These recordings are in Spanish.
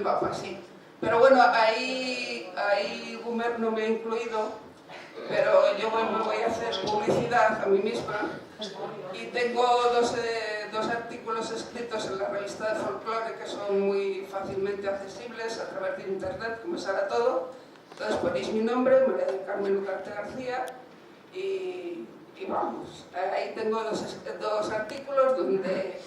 mapa, sí. Pero bueno, ahí Gumer no me ha incluido, pero yo me voy a hacer publicidad a mí misma y tengo dos artículos escritos en la revista de folclore que son muy fácilmente accesibles a través de internet, como sale todo. Entonces ponéis mi nombre, María del Carmen Ugarte García, y vamos, ahí tengo dos artículos donde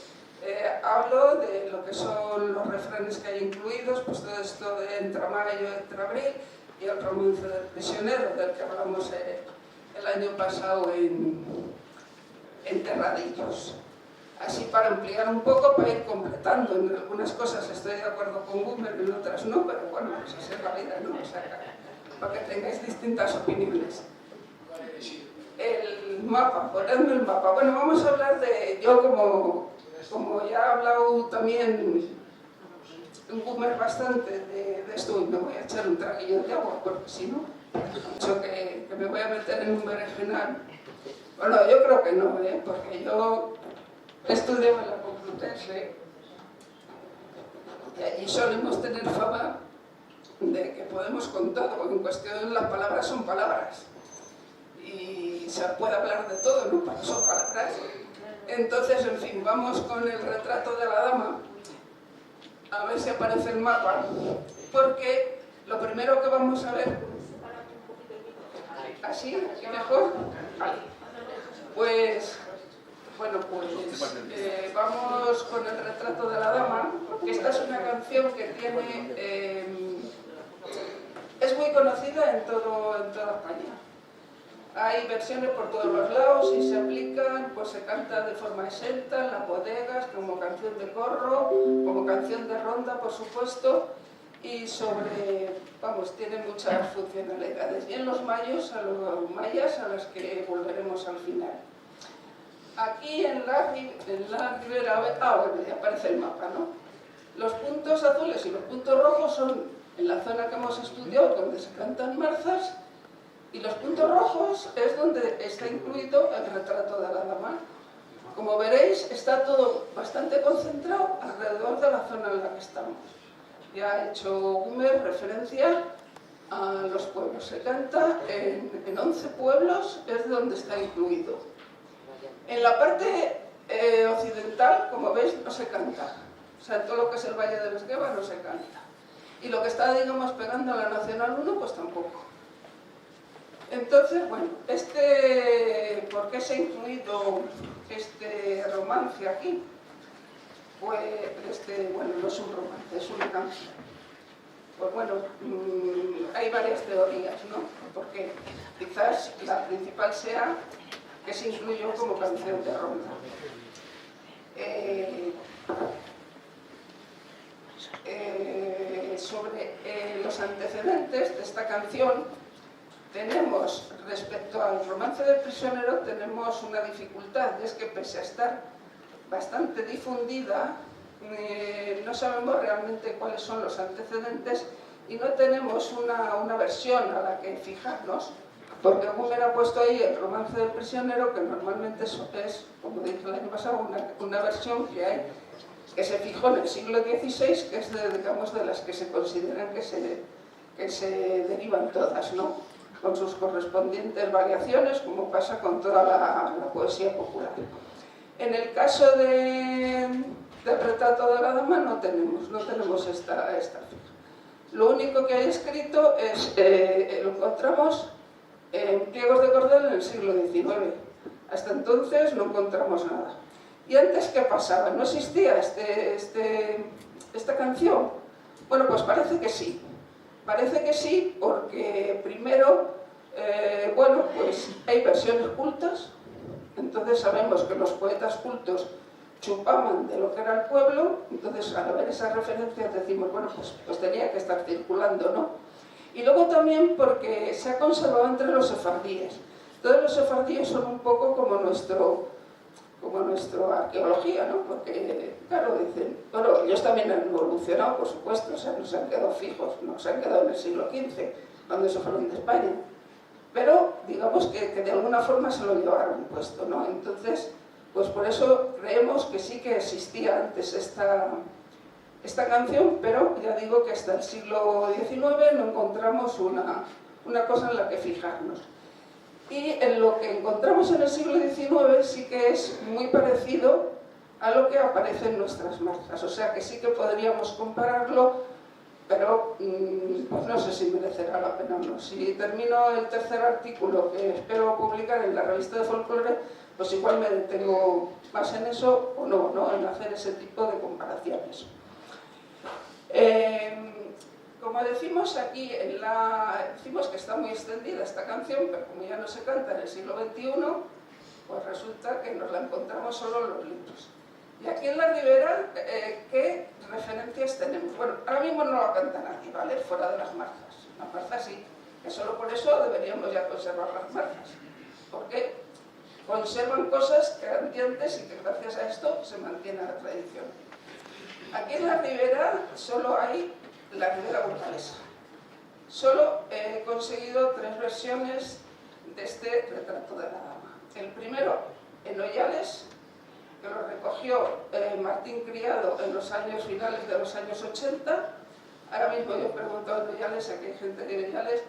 hablo de lo que son los refranes que hay incluidos, pues todo esto de Entre Mayo, Entre Abril, y el romance del prisionero, del que hablamos el año pasado en Terradillos. Así para ampliar un poco, para ir completando. En algunas cosas estoy de acuerdo con Gumer, en otras no, pero bueno, pues así es la vida, ¿no? O sea, para que tengáis distintas opiniones. El mapa, ponedme el mapa. Bueno, vamos a hablar de... Yo como ya he hablado también Gumer bastante de esto, me voy a echar un traguillo de agua, porque si no, mucho que me voy a meter en un berenjenal. Bueno, yo creo que no, porque yo estudié en la Complutense y allí solemos tener fama de que podemos con todo. En cuestión, las palabras son palabras y se puede hablar de todo, ¿no? Para eso palabras. Entonces, en fin, vamos con el retrato de la dama, a ver si aparece el mapa, porque lo primero que vamos a ver... ¿Así? ¿Aquí mejor? Vale. Pues, bueno, vamos con el retrato de la dama, porque esta es una canción que tiene... es muy conocida en toda España. Hay versiones por todos los lados y se aplican, pues se canta de forma exenta en las bodegas, como canción de corro, como canción de ronda, por supuesto, y vamos, tiene muchas funcionalidades. Y en los mayas, a las que volveremos al final. Aquí en la ribera, bueno, ya aparece el mapa, ¿no? Los puntos azules y los puntos rojos son en la zona que hemos estudiado, donde se cantan marzas, y los puntos rojos es donde está incluido el retrato de la dama. Como veréis, está todo bastante concentrado alrededor de la zona en la que estamos. Ya ha hecho Gumer referencia a los pueblos. Se canta en 11 pueblos, es donde está incluido. En la parte occidental, como veis, no se canta. O sea, en todo lo que es el Valle del Esgueva no se canta. Y lo que está, digamos, pegando a la Nacional 1, pues tampoco. Entonces, bueno, ¿por qué se ha incluido este romance aquí? Pues, bueno, no es un romance, es una canción. Pues bueno, hay varias teorías, ¿no? Porque quizás la principal sea que se incluyó como canción de ronda. Sobre los antecedentes de esta canción, tenemos, respecto al romance del prisionero, tenemos una dificultad, y es que pese a estar bastante difundida, no sabemos realmente cuáles son los antecedentes y no tenemos una versión a la que fijarnos, porque Gumer ha puesto ahí el romance del prisionero, que normalmente es, como dije el año pasado, una versión que se fijó en el siglo XVI, que es de las que se consideran que se derivan todas, ¿no? Con sus correspondientes variaciones, como pasa con toda la poesía popular. En el caso del retrato de la dama no tenemos esta fija. Lo único que hay escrito lo encontramos en pliegos de cordel en el siglo XIX. Hasta entonces no encontramos nada. ¿Y antes qué pasaba? ¿No existía esta canción? Bueno, pues parece que sí. Parece que sí, porque primero, bueno, pues hay versiones cultas, entonces sabemos que los poetas cultos chupaban de lo que era el pueblo, entonces al ver esas referencias decimos, bueno, pues tenía que estar circulando, ¿no? Y luego también porque se ha conservado entre los sefardíes. Todos los sefardíes son un poco como nuestra arqueología, ¿no? Porque, claro, dicen, bueno, ellos también han evolucionado, por supuesto, o sea, no se han quedado fijos, no se han quedado en el siglo XV, cuando se fueron de España. Pero, digamos que de alguna forma se lo llevaron puesto, ¿no? Entonces, pues por eso creemos que sí que existía antes esta canción, pero ya digo que hasta el siglo XIX no encontramos una cosa en la que fijarnos. Y en lo que encontramos en el siglo XIX sí que es muy parecido a lo que aparece en nuestras marzas, o sea que sí que podríamos compararlo, pero pues no sé si merecerá la pena o no. Si termino el tercer artículo que espero publicar en la revista de folclore, pues igual me detengo más en eso o no, en hacer ese tipo de comparaciones. Como decimos aquí, decimos que está muy extendida esta canción, pero como ya no se canta en el siglo XXI, pues resulta que nos la encontramos solo en los libros. Y aquí en la Ribera, ¿qué referencias tenemos? Bueno, ahora mismo no la canta nadie, ¿vale? Fuera de las marzas. Las marzas sí, que solo por eso deberíamos ya conservar las marzas. Porque conservan cosas que eran de antes y que gracias a esto se mantiene la tradición. Aquí en la Ribera solo hay la Ribera burgalesa. Solo he conseguido 3 versiones de este retrato de la dama. El primero en Ollales, que lo recogió Martín Criado en los años finales de los años 80. Ahora mismo yo he preguntado en Ollales, aquí hay gente de Ollales,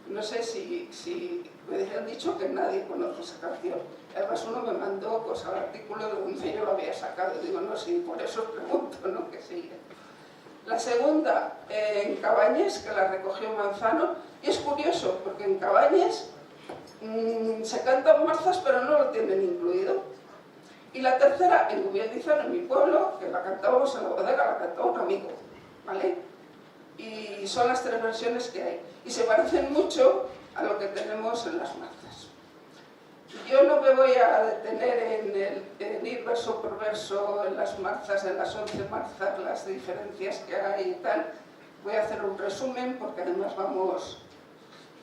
no sé si me han dicho que nadie conoce esa canción. Además uno me mandó pues, al artículo de donde yo lo había sacado. Digo, no, sí, por eso os pregunto, ¿no? Que sigue. La segunda en Cabañes, que la recogió Manzano, y es curioso, porque en Cabañes se cantan marzas, pero no lo tienen incluido. Y la tercera en Gubielizano, en mi pueblo, que la cantábamos en la bodega, la cantó un amigo, ¿vale? Y son las 3 versiones que hay. Y se parecen mucho a lo que tenemos en las marzas. Yo no me voy a detener en ir verso por verso en las marzas, en las 11 marzas, las diferencias que hay y tal. Voy a hacer un resumen, porque además vamos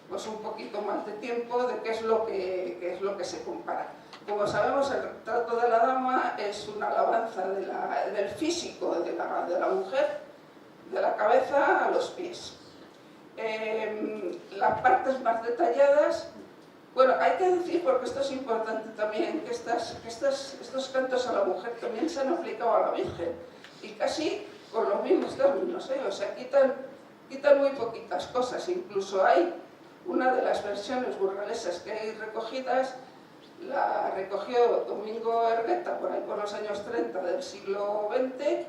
pues, un poquito más de tiempo de qué es lo que se compara. Como sabemos, el retrato de la dama es una alabanza del físico de la mujer, de la cabeza a los pies. Las partes más detalladas, bueno, hay que decir, porque esto es importante también, que estos cantos a la mujer también se han aplicado a la Virgen, y casi con los mismos términos, o sea, quitan muy poquitas cosas. Incluso hay una de las versiones burgalesas que hay recogidas, la recogió Domingo Ergueta por ahí por los años 30 del siglo XX,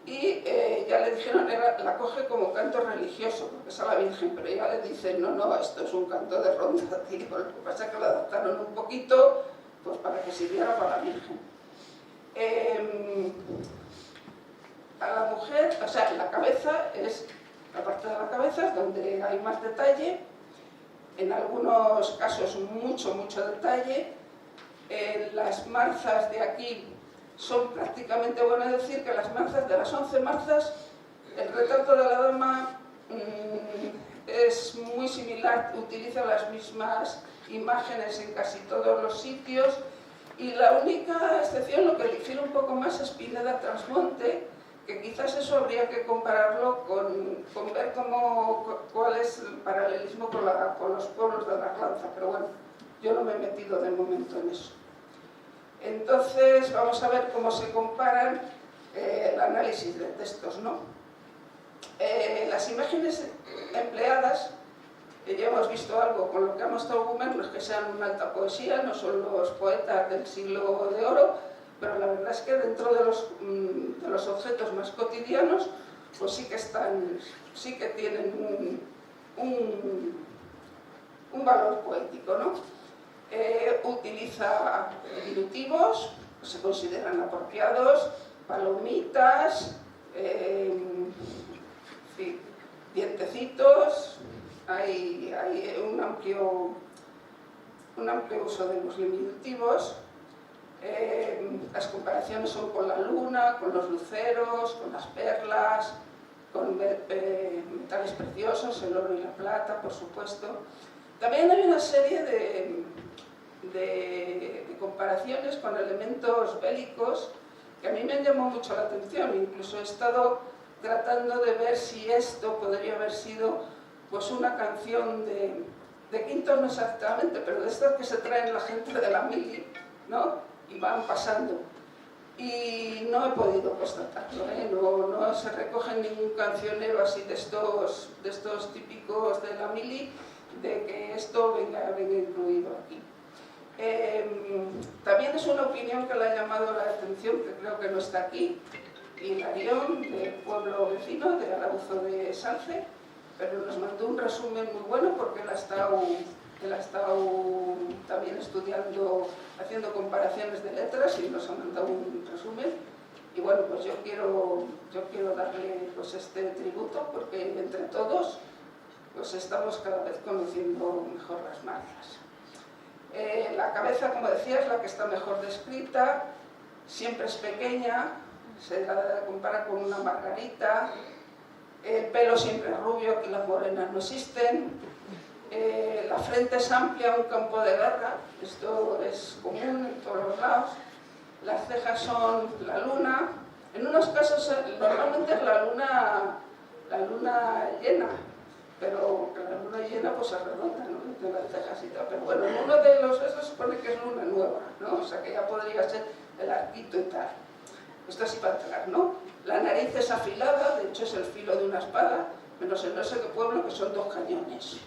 y ya le dijeron, la coge como canto religioso, porque es a la Virgen, pero ya le dicen, no, esto es un canto de ronda, tío. Lo que pasa es que lo adaptaron un poquito, pues para que sirviera para la Virgen. A la mujer, o sea, la cabeza es, la parte de la cabeza es donde hay más detalle, en algunos casos mucho detalle. Las marzas de aquí son prácticamente, bueno decir que las marzas, de las 11 marzas, el retrato de la dama es muy similar, utiliza las mismas imágenes en casi todos los sitios, y la única excepción, lo que difiere un poco más, es Pineda Trasmonte, que quizás eso habría que compararlo con ver cuál es el paralelismo con los pueblos de la Arlanza, pero bueno, yo no me he metido de momento en eso. Entonces vamos a ver cómo se comparan el análisis de textos, ¿no? Las imágenes empleadas, ya hemos visto algo con lo que ha mostrado Bumer, no es que sean una alta poesía, no son los poetas del siglo de oro, pero la verdad es que dentro de los objetos más cotidianos, pues sí que tienen un valor poético, ¿no? Utiliza diminutivos, se consideran apropiados, palomitas, dientecitos, hay un amplio uso de los diminutivos. Las comparaciones son con la luna, con los luceros, con las perlas, con metales preciosos, el oro y la plata, por supuesto. También hay una serie de comparaciones con elementos bélicos que a mí me han llamado mucho la atención. Incluso he estado tratando de ver si esto podría haber sido pues una canción de quinto, no exactamente, pero de estas que se traen la gente de la mili, ¿no? Y van pasando. y no he podido constatarlo, no se recoge ningún cancionero así de estos típicos de la mili, de que esto venga incluido aquí. También es una opinión que le ha llamado la atención, que creo que no está aquí, Hilarión, del pueblo vecino, de Arauzo de Salce, pero nos mandó un resumen muy bueno porque él ha estado también estudiando, haciendo comparaciones de letras y nos ha mandado un resumen. Y bueno, pues yo quiero darle pues este tributo porque entre todos pues estamos cada vez conociendo mejor las marcas. La cabeza, como decía, es la que está mejor descrita, siempre es pequeña, se la compara con una margarita, el pelo siempre es rubio, aquí las morenas no existen, la frente es amplia, un campo de guerra, esto es común en todos los lados, las cejas son la luna, en unos casos normalmente es la luna llena, pero la luna llena pues es redonda, ¿no? De las cejas y tal, pero bueno, en uno de los esos supone que es luna nueva, ¿no? O sea que ya podría ser el arquito y tal. Esto así para entrar, ¿no? La nariz es afilada, de hecho es el filo de una espada, menos en no sé qué pueblo que son 2 cañones.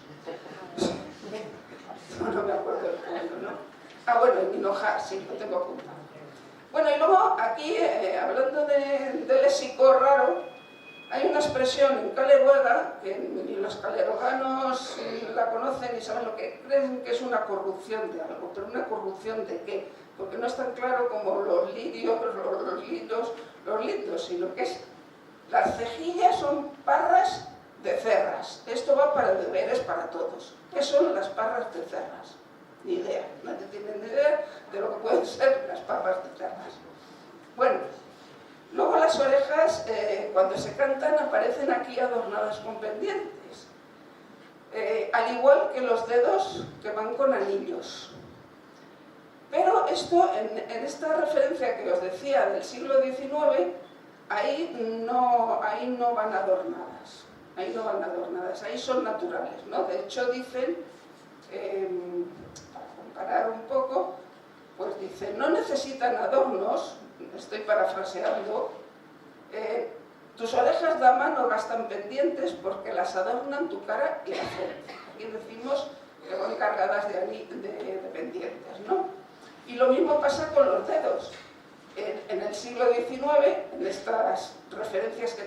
No me acuerdo del pueblo, ¿no? Ah, bueno, en Hinojar, sí, lo tengo apuntado. Bueno, y luego aquí, hablando de léxico raro, hay una expresión en Caleruega, que ni los caleroganos la conocen y saben lo que creen que es una corrupción de algo, pero ¿una corrupción de qué? Porque no es tan claro como los lirios, los lindos, sino que es... Las cejillas son parras de cerras. Esto va para deberes para todos. ¿Qué son las parras de cerras? Ni idea, nadie tiene ni idea de lo que pueden ser las parras de cerras. Bueno, luego las orejas, cuando se cantan, aparecen aquí adornadas con pendientes. Al igual que los dedos que van con anillos. Pero esto, en esta referencia que os decía del siglo XIX, ahí no van adornadas. Ahí no van adornadas, ahí son naturales, ¿no? De hecho dicen, para comparar un poco, pues dicen, no necesitan adornos, estoy parafraseando, tus orejas, dama, no gastan pendientes porque las adornan tu cara y la frente. Aquí decimos que van cargadas de pendientes, ¿no? Y lo mismo pasa con los dedos. En el siglo XIX, en estas referencias que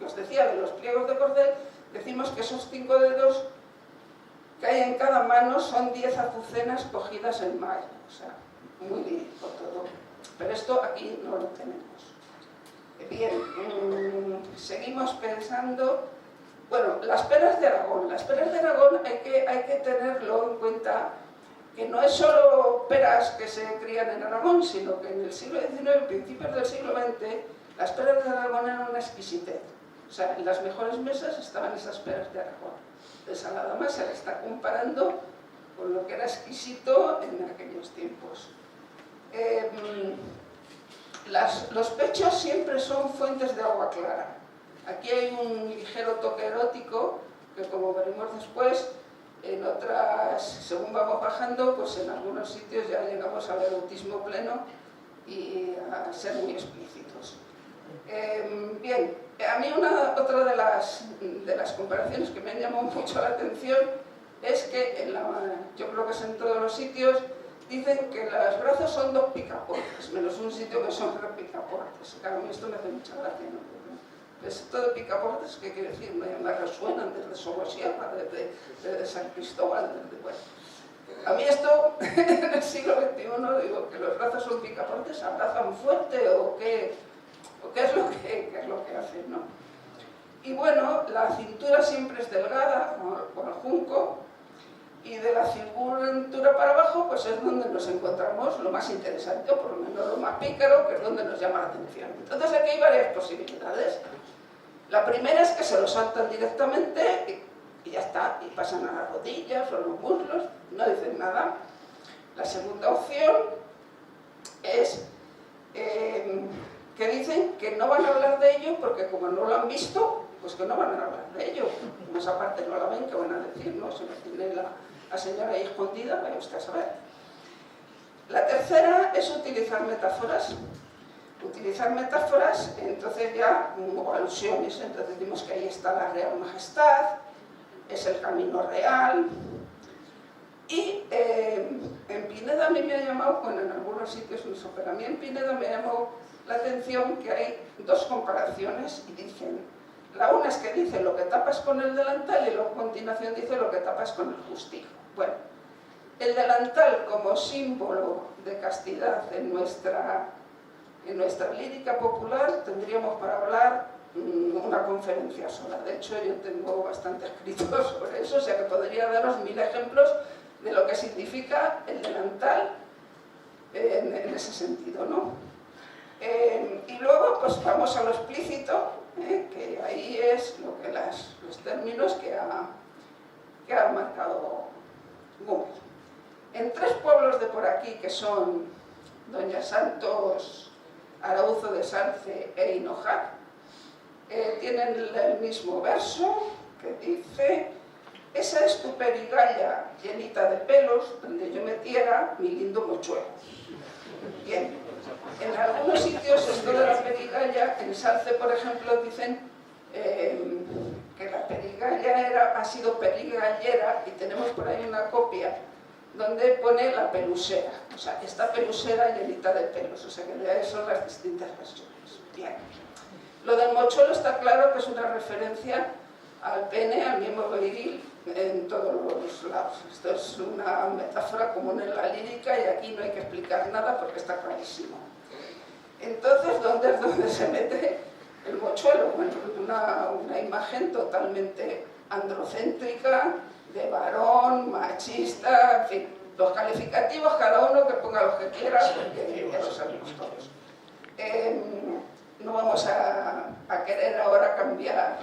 os decía de los pliegos de cordel, decimos que esos 5 dedos que hay en cada mano son 10 azucenas cogidas en mayo. O sea, muy lírico todo. Pero esto aquí no lo tenemos. Bien, seguimos pensando... Bueno, las peras de Aragón. Las peras de Aragón hay que tenerlo en cuenta, que no es solo peras que se crían en Aragón, sino que en el siglo XIX, principios del siglo XX, las peras de Aragón eran una exquisitez. O sea, en las mejores mesas estaban esas peras de Aragón. Entonces a la dama se le está comparando con lo que era exquisito en aquellos tiempos. Los pechos siempre son fuentes de agua clara. Aquí hay un ligero toque erótico, que como veremos después, en otras, según vamos bajando, pues en algunos sitios ya llegamos al erotismo pleno y a ser muy explícitos. Bien, a mí otra de las comparaciones que me han llamado mucho la atención es que, yo creo que es en todos los sitios, dicen que los brazos son 2 picaportes, menos un sitio que son 3 picaportes. Claro, a mí esto me hace mucha gracia, ¿no? Esto de picaportes, ¿qué quiere decir? Me resuenan desde Somosierra, desde San Cristóbal, bueno. A mí esto, en el siglo XXI, digo que los brazos son picaportes, ¿abrazan fuerte o qué es lo que hacen, ¿no? Y bueno, la cintura siempre es delgada, con el junco, y de la cintura para abajo, pues es donde nos encontramos lo más interesante, o por lo menos lo más pícaro, que es donde nos llama la atención. Entonces aquí hay varias posibilidades. La primera es que se lo saltan directamente y ya está, y pasan a las rodillas o a los muslos, no dicen nada. La segunda opción es que dicen que no van a hablar de ello porque como no lo han visto, pues que no van a hablar de ello. Como esa parte no la ven, ¿qué van a decir? ¿No? Si no tiene la señora ahí escondida, vaya usted a saber. La tercera es utilizar metáforas. Utilizar metáforas, entonces ya, o alusiones, entonces decimos que ahí está la Real Majestad, es el camino real. Y en Pineda a mí me ha llamado, bueno, en algunos sitios no sé, pero a mí en Pineda me llamó la atención que hay dos comparaciones y dicen, la una es que dice lo que tapas con el delantal y luego a continuación dice lo que tapas con el justijo. Bueno, el delantal como símbolo de castidad en nuestra lírica popular tendríamos para hablar una conferencia sola. De hecho, yo tengo bastante escrito sobre eso, o sea que podría daros 1000 ejemplos de lo que significa el delantal en ese sentido, ¿no? Y luego, pues vamos a lo explícito, que ahí es lo que los términos que ha marcado Google. En 3 pueblos de por aquí, que son Doña Santos, Arauzo de Sarce e Hinojar, tienen el mismo verso que dice: esa es tu perigalla llenita de pelos, donde yo metiera mi lindo mochuelo. Bien, en algunos sitios esto de la perigalla, en Sarce por ejemplo dicen que la perigalla ha sido perigallera, y tenemos por ahí una copia donde pone la pelusera, o sea, esta pelusera llenita de pelos, o sea que de ahí son las distintas versiones. Bien. Lo del mochuelo está claro que es una referencia al pene, al miembro viril, en todos los lados. Esto es una metáfora común en la lírica y aquí no hay que explicar nada porque está clarísimo. Entonces, ¿dónde es donde se mete el mochuelo? Bueno, una imagen totalmente androcéntrica, de varón, machista, en fin, los calificativos, cada uno que ponga los que quiera, porque ya lo sabemos todos. No vamos a querer ahora cambiar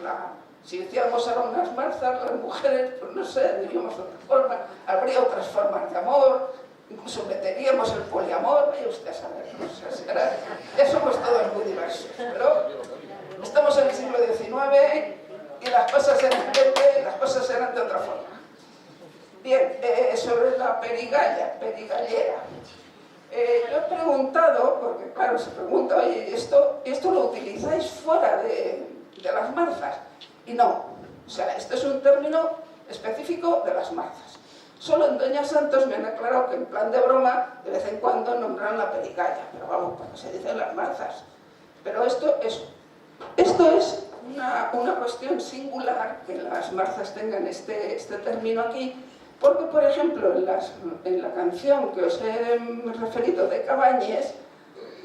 si hiciéramos ahora unas marzas, las mujeres, pues no sé, diríamos de otra forma, habría otras formas de amor, incluso meteríamos el poliamor, vaya usted a saber, ¿no? O sea, ya somos todos muy diversos, pero estamos en el siglo XIX y las cosas eran de otra forma. Bien, sobre la perigallera. Yo he preguntado, porque claro, se pregunta, oye, ¿esto lo utilizáis fuera de las marzas? Y no, o sea, esto es un término específico de las marzas. Solo en Doña Santos me han aclarado que en plan de broma, de vez en cuando nombran la perigalla, pero vamos, porque se dicen las marzas. Pero esto es una cuestión singular que las marzas tengan este término aquí, porque, por ejemplo, en la canción que os he referido de Cabañes,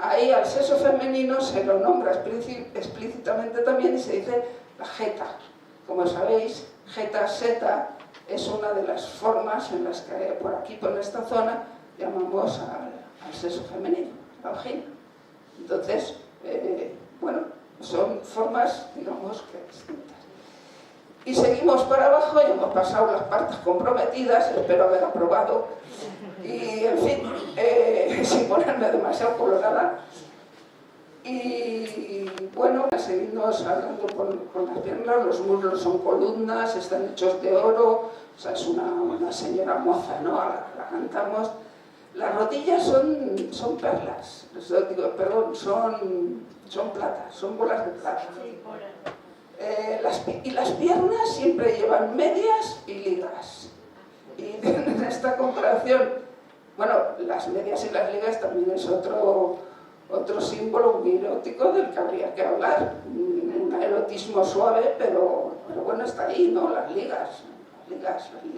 ahí al sexo femenino se lo nombra explícitamente también y se dice la jeta. Como sabéis, jeta, seta, es una de las formas en las que por aquí, por esta zona, llamamos al sexo femenino, la vagina. Entonces, bueno, son formas, digamos, que distintas. Y seguimos para abajo y hemos pasado las partes comprometidas, espero haber aprobado, y en fin, sin ponerme demasiado colorada. Y bueno, seguimos hablando con las piernas, los muslos son columnas, están hechos de oro, o sea, es una señora moza, ¿no? La cantamos. Las rodillas son perlas, perdón, son plata, son bolas de plata. Y las piernas siempre llevan medias y ligas. Y en esta comparación, bueno, las medias y las ligas también es otro símbolo muy erótico del que habría que hablar. Un erotismo suave, pero bueno, está ahí, ¿no? Las ligas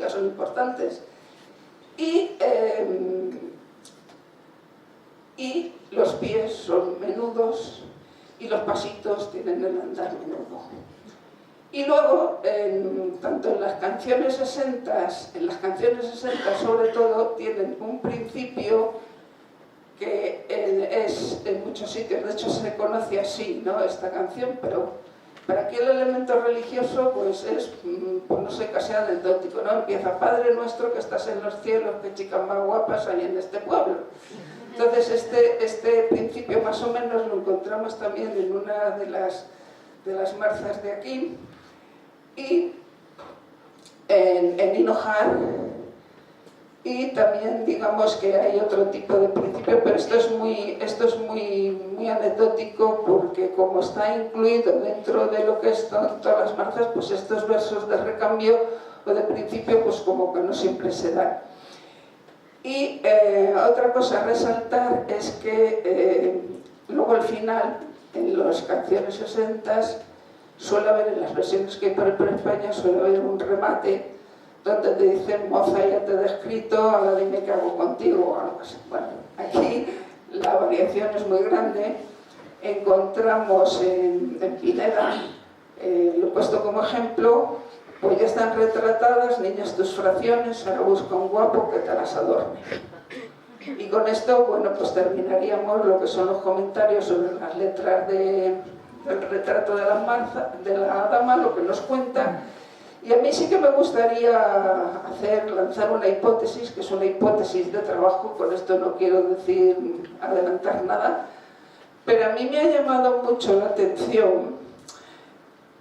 son importantes. Y los pies son menudos y los pasitos tienen el andar menudo. Y luego, tanto en las canciones 60 sobre todo, tienen un principio que es en muchos sitios, de hecho se conoce así, ¿no?, esta canción, pero para aquí el elemento religioso pues es, pues no sé, casi anecdótico, ¿no? Empieza: Padre nuestro que estás en los cielos, qué chicas más guapas hay en este pueblo. Entonces este principio más o menos lo encontramos también en una de las marzas de aquí. Y en Hinojar Y también digamos que hay otro tipo de principio, pero esto es muy anecdótico, porque como está incluido dentro de lo que son todas las marzas, pues estos versos de recambio o de principio pues como que no siempre se dan. Y otra cosa a resaltar es que luego al final, en las canciones 60, suele haber, en las versiones que hay por España, suele haber un remate donde te dicen: moza, ya te he descrito, ahora dime qué hago contigo, o algo así. Bueno, aquí la variación es muy grande. Encontramos en Pineda, lo he puesto como ejemplo, pues ya están retratadas, niñas, tus fracciones, ahora busca un guapo que te las adorne. Y con esto, bueno, pues terminaríamos lo que son los comentarios sobre las letras del retrato de la dama, lo que nos cuenta. Y a mí sí que me gustaría lanzar una hipótesis, que es una hipótesis de trabajo. Con esto no quiero adelantar nada, pero a mí me ha llamado mucho la atención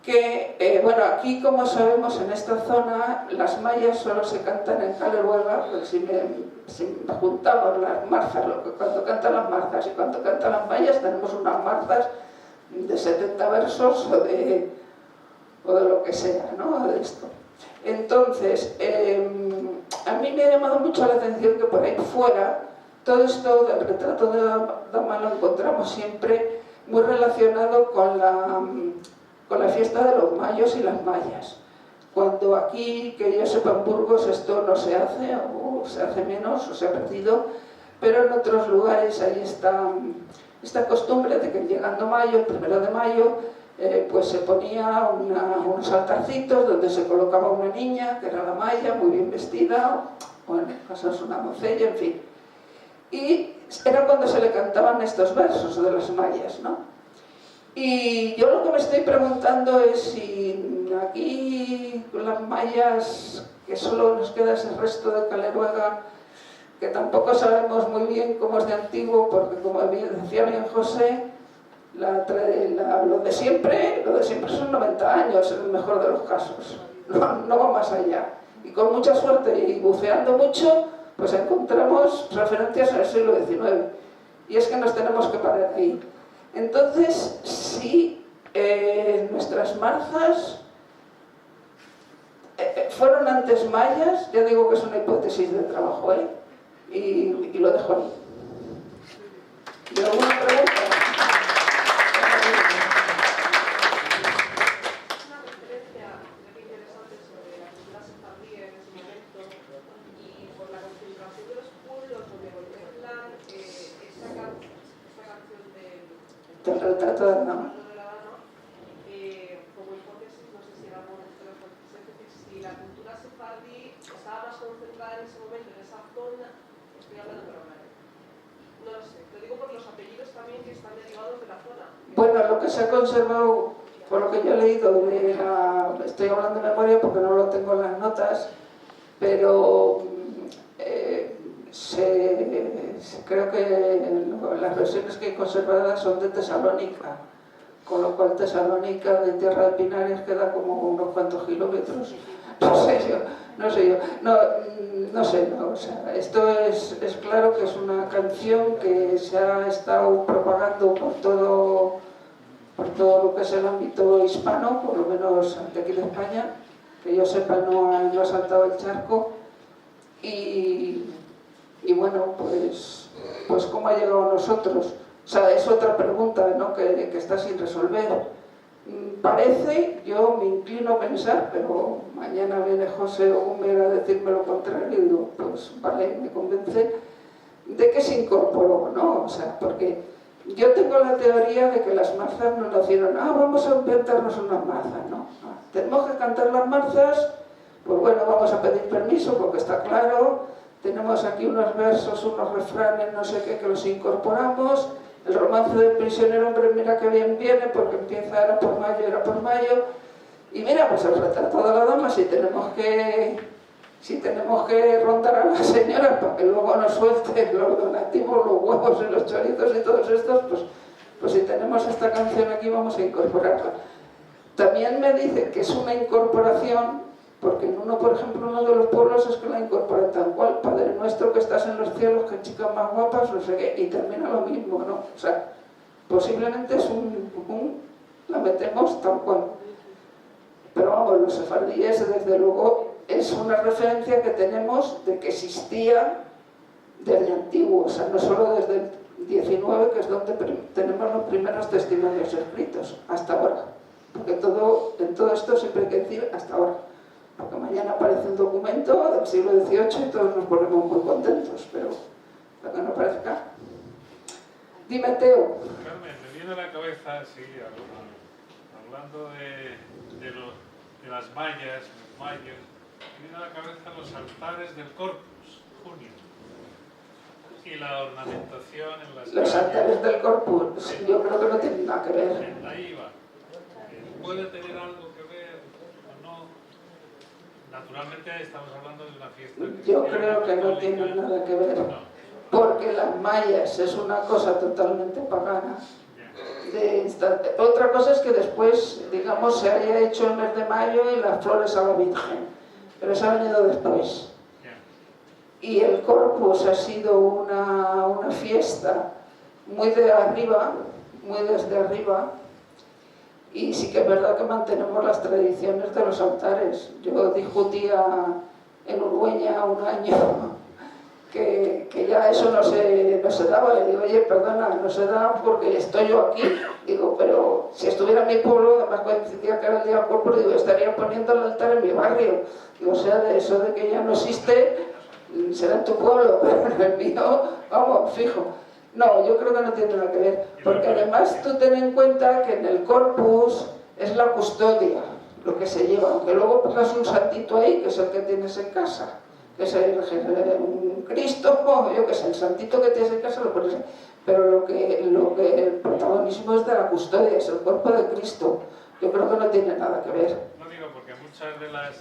que, bueno, aquí, como sabemos, en esta zona las mayas solo se cantan en Caleruega, pues si juntamos las marzas, cuando cantan las marzas y cuando cantan las mayas, tenemos unas marzas de 70 versos o de lo que sea, ¿no? De esto. Entonces, a mí me ha llamado mucho la atención que por ahí fuera todo esto del retrato de la dama lo encontramos siempre muy relacionado con la fiesta de los mayos y las mayas. Cuando aquí, que yo sepa, en Burgos esto no se hace, o se hace menos, o se ha perdido, pero en otros lugares hay esta costumbre de que llegando mayo, el 1 de mayo, pues se ponía unos altarcitos donde se colocaba una niña, que era la maya, muy bien vestida, o en casos una doncella, en fin. Y era cuando se le cantaban estos versos de las mayas, ¿no? Y yo lo que me estoy preguntando es si aquí las mayas, que solo nos queda ese resto de Caleruega, que tampoco sabemos muy bien cómo es de antiguo, porque como decía bien José, lo de siempre son 90 años en el mejor de los casos, no va más allá. Y con mucha suerte y buceando mucho, pues encontramos referencias al siglo XIX. Y es que nos tenemos que parar ahí. Entonces, si nuestras marzas fueron antes mayas, ya digo que es una hipótesis de trabajo, y lo dejo ahí. ¿Y alguna pregunta? El retrato de la dama. Como hipótesis, no sé si era si la cultura sefardí estaba más concentrada en ese momento, en esa zona, estoy hablando de Romero. No lo sé, te digo por los apellidos también que están derivados de la zona. Bueno, lo que se ha conservado, por lo que yo he leído, estoy hablando de memoria porque no lo tengo en las notas, pero creo que las versiones que hay conservadas son de Tesalónica, con lo cual Tesalónica de Tierra de Pinares queda como unos cuantos kilómetros. No sé yo. O sea, esto es claro que es una canción que se ha estado propagando por todo lo que es el ámbito hispano, por lo menos de aquí de España, que yo sepa no ha saltado el charco. Y bueno, pues ¿cómo ha llegado a nosotros? O sea, es otra pregunta, ¿no?, que está sin resolver. Parece, yo me inclino a pensar, pero mañana viene José Ogumer a decirme lo contrario y digo, pues vale, me convence, de que se incorporó, ¿no? O sea, porque yo tengo la teoría de que las marzas no nacieron, vamos a inventarnos unas marzas, ¿no? Tenemos que cantar las marzas, pues bueno, vamos a pedir permiso porque está claro, tenemos aquí unos versos, unos refranes, no sé qué, que los incorporamos. El romance del prisionero, hombre, mira que bien viene, porque empieza, era por mayo, y mira, pues el retrato de la dama, si tenemos que rondar a las señoras para que luego nos suelten los donativos, los huevos y los chorizos y todos estos, pues si tenemos esta canción aquí vamos a incorporarla. También me dice que es una incorporación Porque en uno, por ejemplo, uno de los pueblos es que la incorporan tal cual, Padre nuestro que estás en los cielos, que chicas más guapas, no sé qué, y termina lo mismo, ¿no? O sea, posiblemente es la metemos tal cual. Pero vamos, los sefardíes, desde luego, es una referencia que tenemos de que existía desde antiguo, o sea, no solo desde el 19, que es donde tenemos los primeros testimonios escritos, hasta ahora. Porque en todo esto siempre hay que decir hasta ahora. Porque mañana aparece un documento del siglo XVIII y todos nos ponemos muy contentos, pero lo que no parezca. Dime, Teo. Carmen, me viene a la cabeza, sí, hablando de las mayas, los mayos, me viene a la cabeza los altares del Corpus, junio, y la ornamentación en las Los calles. altares del Corpus, sí, yo creo que no tienen nada que ver. Ahí va. ¿Puede tener algo que ver o no? Naturalmente estamos hablando de una fiesta Yo cristiana, creo que no católica. tienen nada que ver. No. Porque las mayas es una cosa totalmente pagana. Bien. Otra cosa es que después, digamos, se haya hecho el mes de mayo y las flores a la Virgen, pero eso ha venido después. Bien. Y el Corpus ha sido una fiesta muy de arriba, muy desde arriba, y sí que es verdad que mantenemos las tradiciones de los altares. Yo discutía en Urgueña un año que ya eso no se daba. Le digo, oye, perdona, no se da porque estoy yo aquí. Digo, pero si estuviera en mi pueblo, además coincidía que era el día del Corpus, digo, estaría poniendo el altar en mi barrio. Digo, o sea, de eso de que ya no existe, será en tu pueblo, pero en el mío, vamos, fijo. No, yo creo que no tiene nada que ver, porque además tú ten en cuenta que en el Corpus es la custodia lo que se lleva, aunque luego pongas un santito ahí, que es el que tienes en casa, que es un Cristo, o yo que sé, el santito que tienes en casa lo pones ahí. Pero lo que el protagonismo es de la custodia, es el cuerpo de Cristo. Yo creo que no tiene nada que ver. No digo porque muchas de las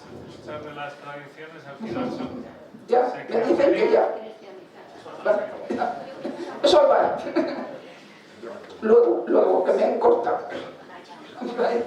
tradiciones al final son... Ya, me dicen que ya. Vale. Eso va. Luego, que me han cortado. Vale.